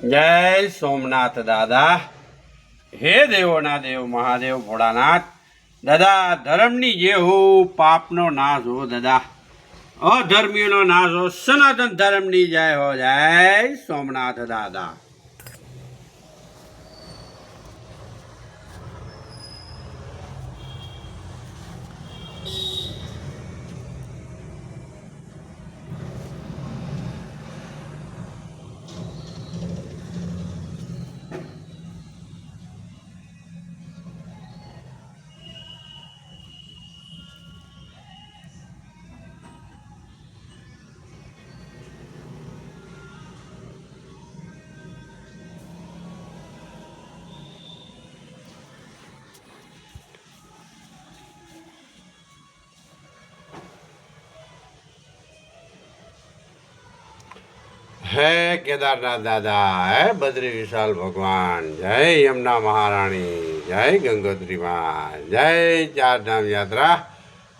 જય સોમનાથ દાદા. હે દેવોના દેવ મહાદેવ ભોળાનાથ દાદા, ધર્મની જે હો પાપનો નાશ હો દાદા, અધર્મીનો નાશ હો, સનાતન ધર્મની જય હો. જય સોમનાથ દાદા. હે કેદારનાથ દાદા, હે બદ્રી વિશાલ ભગવાન, જય યમુના મહારાણી, જય ગંગોત્રી માં, જય ચારધામ યાત્રા.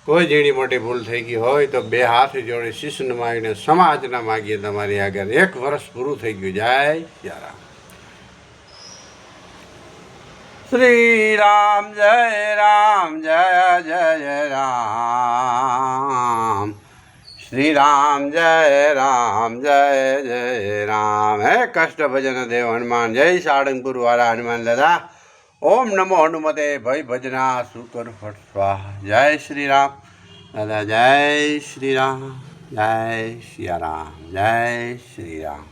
કોઈ ઝીણી મોટી ભૂલ થઈ ગઈ હોય તો બે હાથ જોડી શીશ નમાવીને સમાજના માગીએ તમારી આગળ. 1 વર્ષ પૂરું થઈ ગયું. જય સિયારામ. શ્રી રામ જય રામ, જય જય રામ. શ્રી રામ જય રામ, જય જય રામ. હે કષ્ટ ભજન દેવ હનુમાન, જય સાળંગપુર વાળા હનુમાન દાદા. ઓમ નમો હનુમતે ભય ભજના સુકર ફટ સ્વાહા. જય શ્રી રામ દાદા, જય શ્રી રામ, જય સિયારામ, જય શ્રી રામ.